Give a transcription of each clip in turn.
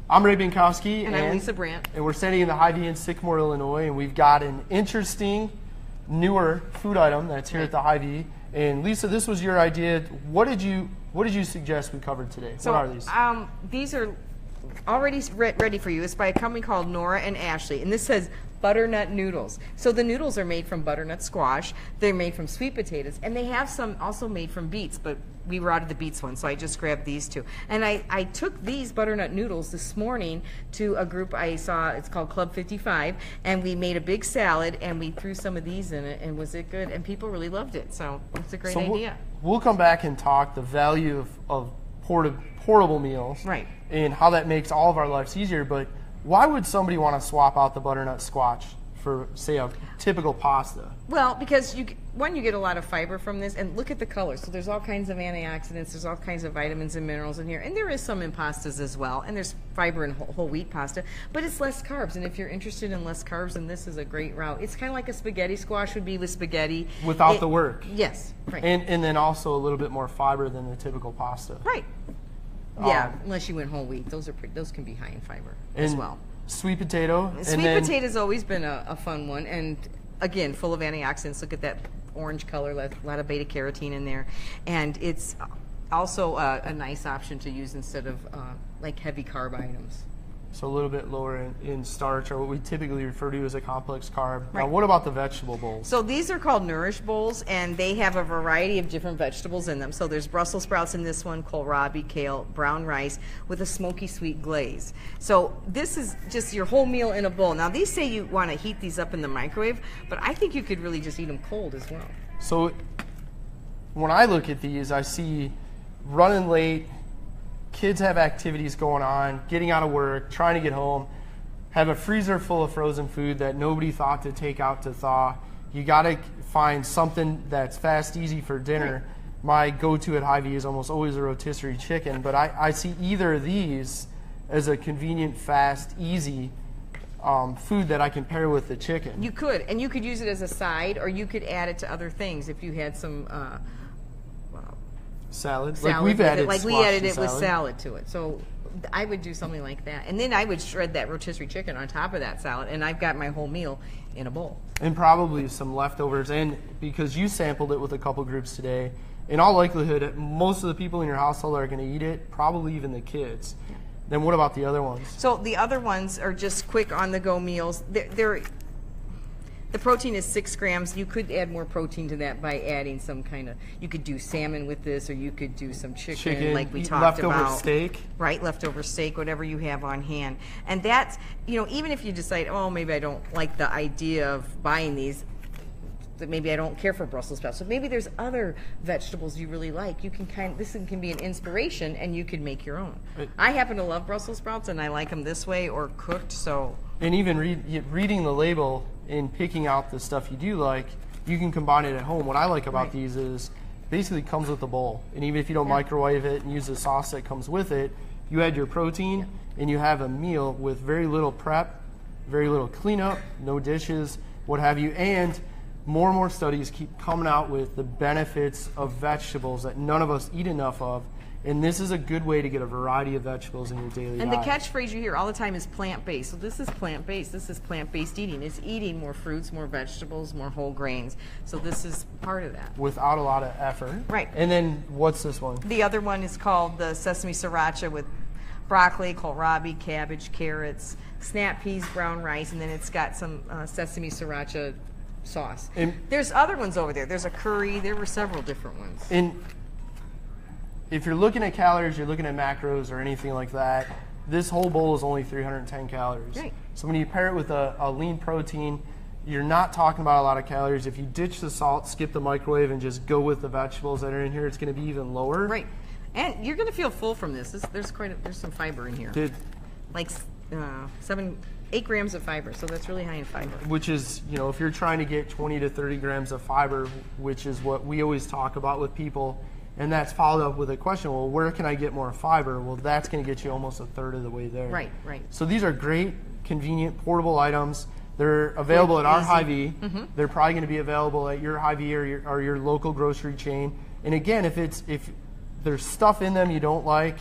I'm Ray Binkowski. And I'm Lisa Brandt. And we're standing in the Hy-Vee in Sycamore, Illinois, and we've got an interesting, newer food item that's here at the Hy-Vee. And Lisa, this was your idea. What did you suggest we covered today? So, what are these? These are already ready for you. It's by a company called Nora and Ashley, and this says butternut noodles. So the noodles are made from butternut squash. They're made from sweet potatoes, and they have some also made from beets, but we were out of the beets one, so I just grabbed these two. And I took these butternut noodles this morning to a group I saw. It's called Club 55, and we made a big salad, and we threw some of these in it, and was it good? And people really loved it, so it's a great idea. We'll come back and talk the value of portable meals, right, and how that makes all of our lives easier. But why would somebody want to swap out the butternut squash for, say, a typical pasta? Well, because you get a lot of fiber from this, and look at the color. So there's all kinds of antioxidants, there's all kinds of vitamins and minerals in here, and there is some in pastas as well, and there's fiber in whole wheat pasta, but it's less carbs, and if you're interested in less carbs, then this is a great route. It's kind of like a spaghetti squash would be with spaghetti. Without the work. Yes, right. And then also a little bit more fiber than the typical pasta. Right. Yeah, unless you went whole wheat. Those can be high in fiber as well. Sweet potato. Sweet potato's always been a fun one, and again, full of antioxidants. Look at that orange color, a lot of beta carotene in there, and it's also a nice option to use instead of like heavy carb items. So a little bit lower in starch, or what we typically refer to as a complex carb. Right. Now, what about the vegetable bowls? So these are called Nourish Bowls, and they have a variety of different vegetables in them. So there's Brussels sprouts in this one, kohlrabi, kale, brown rice with a smoky sweet glaze. So this is just your whole meal in a bowl. Now these say you want to heat these up in the microwave, but I think you could really just eat them cold as well. So when I look at these, I see running late, kids have activities going on, getting out of work, trying to get home, have a freezer full of frozen food that nobody thought to take out to thaw. You got to find something that's fast, easy for dinner. My go-to at Hy-Vee is almost always a rotisserie chicken, but I see either of these as a convenient, fast, easy food that I can pair with the chicken. You could, and you could use it as a side, or you could add it to other things if you had some salad. Like we've added we added it salad. with salad to it. So I would do something like that, and then I would shred that rotisserie chicken on top of that salad, and I've got my whole meal in a bowl. And probably some leftovers. And because you sampled it with a couple groups today, in all likelihood, most of the people in your household are going to eat it. Probably even the kids. Yeah. Then what about the other ones? So the other ones are just quick on-the-go meals. The protein is 6 grams. You could add more protein to that by adding some kind of, you could do salmon with this, or you could do some chicken like we talked about. Leftover steak. Right, leftover steak, whatever you have on hand. And that's, even if you decide, oh, maybe I don't like the idea of buying these, that maybe I don't care for Brussels sprouts. So maybe there's other vegetables you really like. You can this can be an inspiration, and you can make your own. I happen to love Brussels sprouts, and I like them this way or cooked. So. And even reading the label and picking out the stuff you do like, you can combine it at home. What I like about these is basically comes with a bowl. And even if you don't microwave it and use the sauce that comes with it, you add your protein and you have a meal with very little prep, very little cleanup, no dishes, what have you. And more studies keep coming out with the benefits of vegetables that none of us eat enough of. And this is a good way to get a variety of vegetables in your daily diet. And the catchphrase you hear all the time is plant-based. So this is plant-based. This is plant-based eating. It's eating more fruits, more vegetables, more whole grains. So this is part of that. Without a lot of effort. Right. And then what's this one? The other one is called the sesame sriracha with broccoli, kohlrabi, cabbage, carrots, snap peas, brown rice, and then it's got some sesame sriracha sauce. And there's other ones over there. There's a curry. There were several different ones. And if you're looking at calories, you're looking at macros or anything like that, this whole bowl is only 310 calories. Right. So when you pair it with a lean protein, you're not talking about a lot of calories. If you ditch the salt, skip the microwave, and just go with the vegetables that are in here, it's going to be even lower. Right. And you're going to feel full from this. There's some fiber in here. Like 8 grams of fiber, so that's really high in fiber. Which is, if you're trying to get 20 to 30 grams of fiber, which is what we always talk about with people, and that's followed up with a question, well, where can I get more fiber? Well, that's going to get you almost a third of the way there. Right. So these are great, convenient, portable items. They're available at our Hy-Vee. Mm-hmm. They're probably going to be available at your Hy-Vee or your local grocery chain. And again, if there's stuff in them you don't like,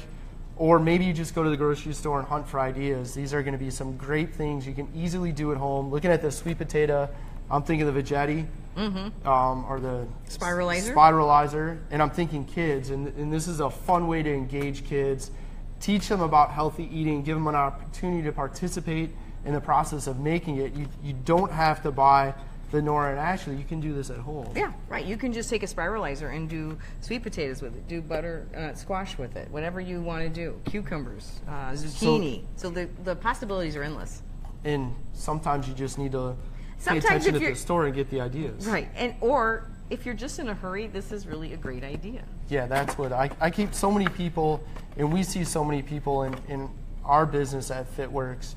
Or maybe you just go to the grocery store and hunt for ideas. These are going to be some great things you can easily do at home. Looking at the sweet potato, I'm thinking of the Vegetti, or the spiralizer, and I'm thinking kids. And this is a fun way to engage kids, teach them about healthy eating, give them an opportunity to participate in the process of making it. You don't have to buy the Nora and Ashley. You can do this at home. Yeah, right. You can just take a spiralizer and do sweet potatoes with it, do butter squash with it, whatever you want to do. Cucumbers, zucchini. So the possibilities are endless. And sometimes you just need to pay attention at the store and get the ideas. Right. Or if you're just in a hurry, this is really a great idea. Yeah, that's what I keep so many people, and we see so many people in our business at FitWorkz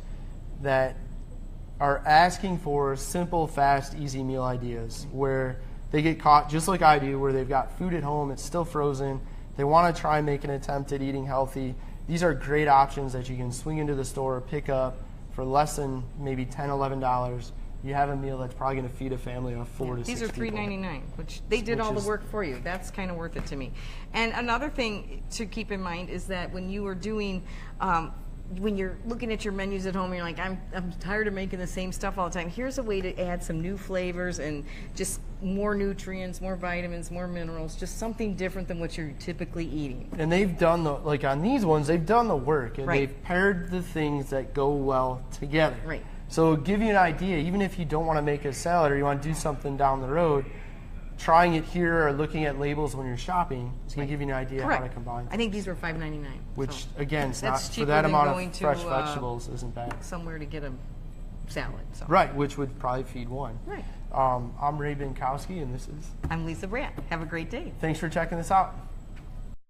that are asking for simple, fast, easy meal ideas where they get caught, just like I do, where they've got food at home, it's still frozen, they want to try and make an attempt at eating healthy. These are great options that you can swing into the store, pick up for less than maybe $10, $11. You have a meal that's probably going to feed a family of 4 to 6 people. These are $3.99, which they did all the work for you. That's kind of worth it to me. And another thing to keep in mind is that when you are doing when you're looking at your menus at home, you're like, I'm tired of making the same stuff all the time. Here's a way to add some new flavors and just more nutrients, more vitamins, more minerals, just something different than what you're typically eating. And they've done like on these ones, they've done the work, and they've paired the things that go well together. Right. So it'll give you an idea, even if you don't want to make a salad or you want to do something down the road, trying it here or looking at labels when you're shopping, it's going to give you an idea how to combine. I think these were $5.99. Which, again, it's not for that amount of fresh vegetables isn't bad. Somewhere to get a salad. So. Right, which would probably feed one. Right. I'm Ray Binkowski, and this is... I'm Lisa Brandt. Have a great day. Thanks for checking this out.